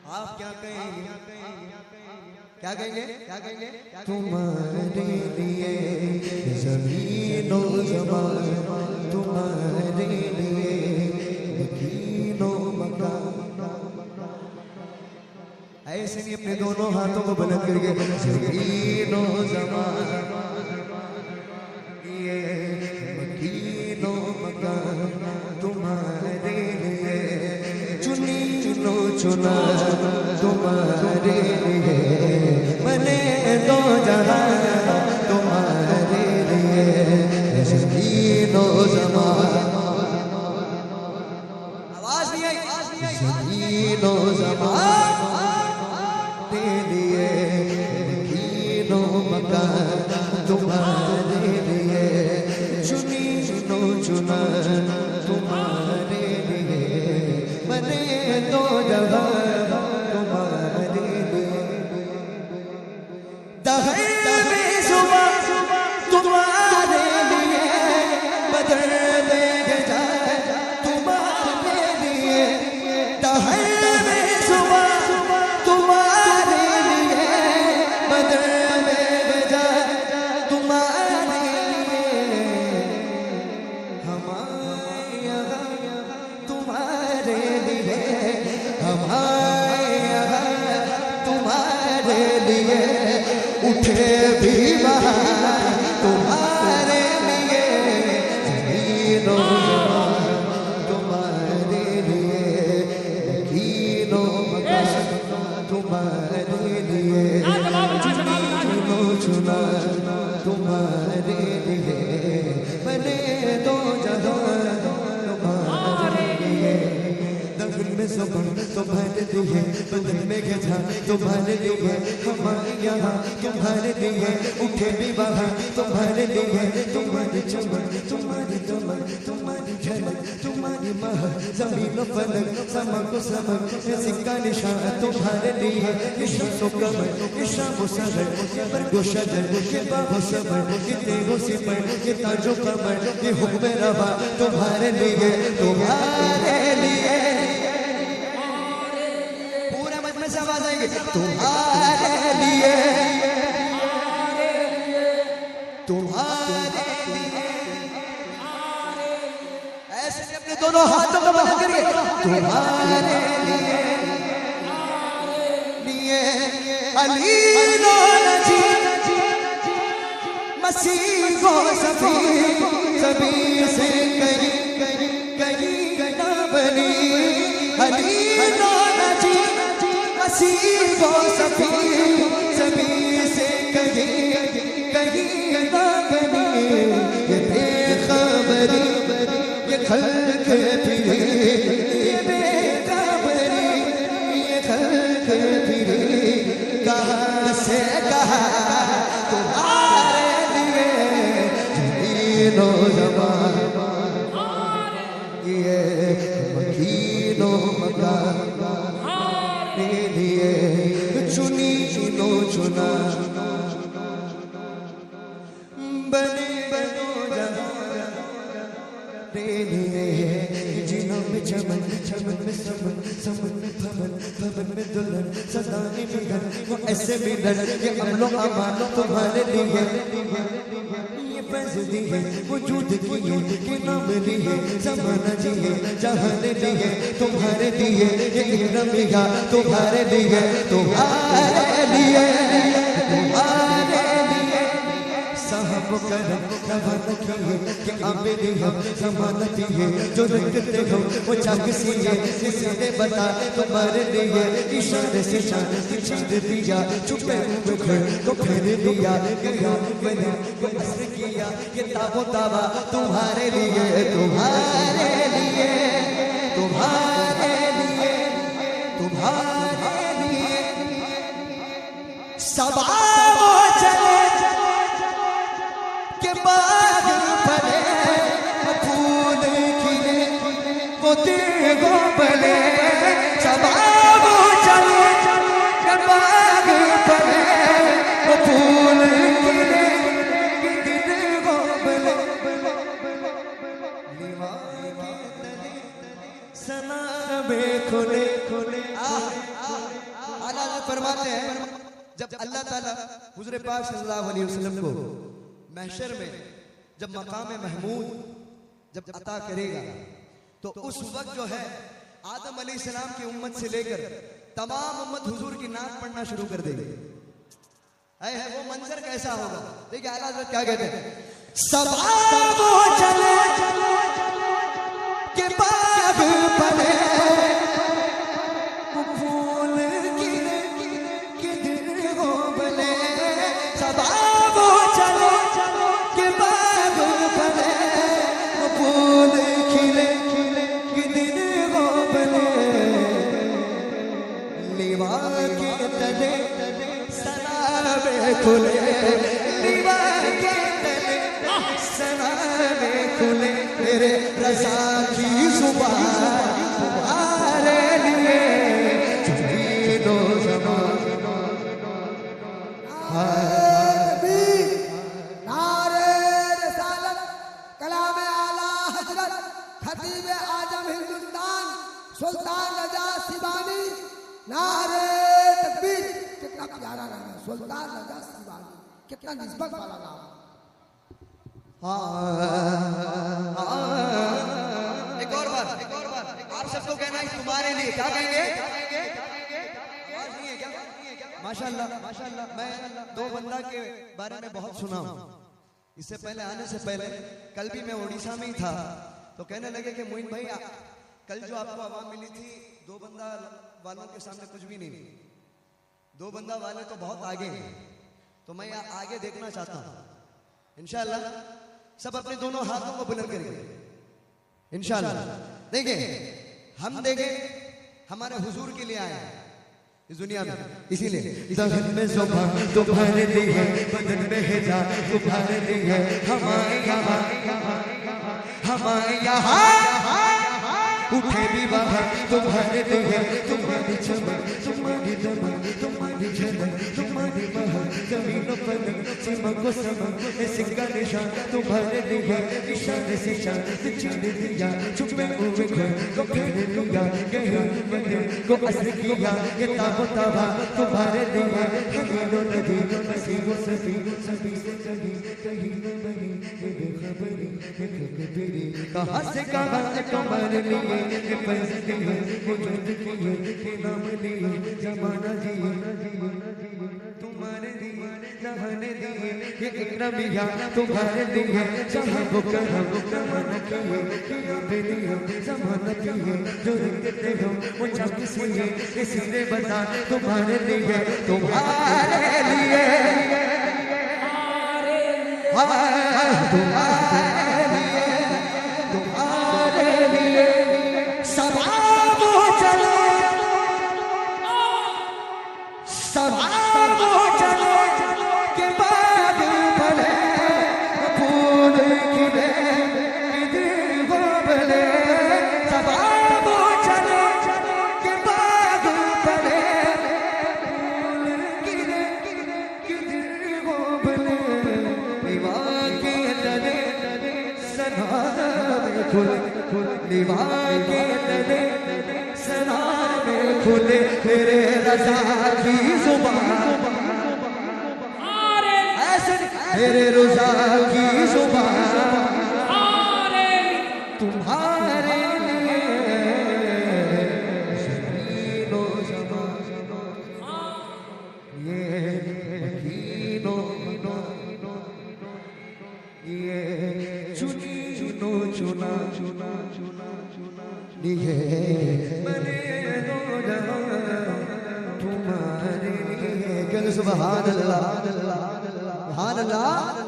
आप क्या कहेंगे? क्या कहेंगे? क्या कहेंगे? तुम्हारे लिए ज़मीनो ज़मान, तुम्हारे लिए मकीनो मकान। ऐसे नहीं अपने दोनों हाथों को बुलंद करके ज़मीनो ज़मान, ये मकीनो मकान तुम्हारे लिए चुनी चुनो चुना तुम्हारे लिए बने दो जहां तुम्हारे लिए ज़मीनो ज़मान। आवाज नहीं आई? ज़मीनो ज़मान तेरे लिए मकीनो मकान तुम्हारे लिए चुनी चुनो चुना तुम्हारे लिए बने दो जहां तुम्हारे लिए। दहर में सुबह तुम्हारे लिए बदर में जाए तुम्हारे लिए। दहर में सुबह तुम्हारे लिए बदर में जाए तुम्हारे लिए। हमारे यहाँ तुम्हारे लिए, हमारे यहाँ तुम्हारे लिए उठे भी बहार तुम्हारे लिए। ज़मीनो ज़मान तुम्हारे लिए मकीनो मकान तुम्हारे लिए चुनो चुना तुम्हारे लिए बने दो जहां तुम्हारे लिए। दफन में ज़ुबान तुम्हारे लिए, बदन में गजा तुम्हारे लिए, हमारे यहाँ तुम्हारे लिए उठे भी बहार तुम्हारे लिए। तुम्हारी चमक तुम्हारी दमक तुम्हारी झलक तुम्हारी महक ज़मीन फलक समक समक सिक्का निशान तुम्हारे लिए। इशारो कमर इशारो सबर के बरगो शजर के बाबो सबर के तेगो सिपर के ताजो कमर के हुक्म रवा तुम्हारे लिए, तुम्हारे लिए। पूरा मजमे से आवाज आएगी तुम्हारे लिए, तुम्हारे लिए। ऐसे अपने दोनों हाथों को बुलंद करिए तुम्हारे लिए लिए। अली नो नजी मसीह को सभी सभी से कहीं कहीं ना बनी। अली नो नजी मसीह को सभी सभी से कहीं कहीं ना बनी। ये बेखबरी ये खल्क फिरे, ये बेखबरी ये खल्क फिरे कहाँ से कहाँ तुम्हारे लिए। ज़मीनो ज़मान ये मकीनो मकान तेरे लिए चुनी चुनो चुना बने बनो जहां तेरे लिए। जिनों में चमन चमन में समन समन में भवन भवन में दुल्हन सदाने मिलन वो ऐसे मिलन ये अमलो अमान तुम्हारे लिए। ये फैज़ दिए वजूद किए के नाम लिए ज़माना जिए जहान लिए तुम्हारे लिए। ये इकराम मिला तुम्हारे लिए, तुम्हारे लिए, तुम्हारे लिए। साहब करम रवाना किए कि आबेदी हम ज़मानती है जो रखते हो वो चाक सीए किसने बता तुम्हारे लिए। इशारे से शान छेद दिया चुपे मुखर तो फेर दिया गया मैंने वो असर किया ये ताबो ताबा तुम्हारे लिए, तुम्हारे लिए, तुम्हारे लिए, तुम्हारे लिए। सबा चले के बाग फले फूल खिले वो तेगो बले। शबाब चले के बाग फले वो फूल खिले तेगो बले। सना में खुले खुले। आला फरमाते हैं जब अल्लाह ताला हुज़ूर पाक सल्लल्लाहु अलैहि वसल्लम को महशर में जब मकाम महमूद जब अता करेगा तो उस वक्त जो है आदम अलैहिस्सलाम की उम्मत से लेकर तमाम उम्मत हुजूर की नाम पढ़ना शुरू कर देगी। है वो मंजर कैसा होगा? देखिए आला हज़रत क्या कहते हैं, सबा वो चले के बाग बने फूल के दिल हो बने। सबा वो चले के बाग बने फूल खिले के दिल हो बने। लीवा के तले सनाबे खुले, लीवा के तले सनाबे खुले। मेरे रज़ा की ज़ुबान तुम्हारे लिए ज़मीनो ज़मान। नारे रिसालत कलाम आला हजरत खतीब आजम हिंदुस्तान सुल्तान रजा सिबानी। नारे तकबीर। कितना प्यारा नाम है सुल्तान रजा सिबानी, कितना निस्बत वाला नाम। एक और बार आप सबको कहना है तुम्हारे लिए। क्या कहेंगे? माशाल्लाह माशाल्लाह। मैं दो बंदा के बारे में बहुत सुना हूँ। इससे पहले आने से पहले कल भी मैं उड़ीसा में ही था तो कहने लगे कि मोइन भाई कल जो आपको आवाम मिली थी दो बंदा वालों के सामने कुछ भी नहीं। दो बंदा वाले तो बहुत आगे हैं, तो मैं आगे देखना चाहता हूँ। इंशाअल्लाह सब अपने दोनों हाथों को बुलंद करेंगे इंशाअल्लाह। देखिए हम देखें हमारे हुजूर के लिए आए हैं इस दुनिया में, इसीलिए ज़हन में ज़ुबान तुम्हारे लिए, बदन में हिजा तुम्हारे लिए, हमारे यहाँ उठे भी बाहर तुम्हारे लिए। तुम्हारी चमक तुम्हारी दमक तुम्हारी झलक तुम्हारी बहर जमीनों पर चमक को समक सिक्का निशान तुम्हारे लिए। निशान से शान छाड़ दिया छुपे हुए घर को फेर लिया, गहरे बंदे को असर किया ये ताबो ताबा तुम्हारे लिए। हमीनो नदी नसीबो सभी सभी से कहीं न बनी ये बेखबरी ये खबरी। कहाँ से कहाँ तुम्हारे लिए फैसले हैं वजूद किए के नाम लिए जमाना जिए तुम्हारे लिए रहने दिए ये इकरामिया तुम्हारे लिए। साहब करम कमन किए बेलियो जमाना किए जो रखते हो वो जग से किसी ने बता तुम्हारे लिए तुम्हारे लिए तुम्हारे लिए सवाब चले के बाद भले फूल खिले दिल हो भले। सवाब चले के बाद भले फूल खिले दिल हो भले। निवा के तले सना में खुले निवा के तले सना में खुले। तेरे रज़ा की ज़ुबान तेरे रज़ा की ज़ुबान तुम्हारे लिए ज़मीनो ज़मान। ये महीनो ये चुनो चुना चुना चुना चुना लिए मैंने तुम्हारे लिए। सुभान अल्लाह सुभान अल्लाह।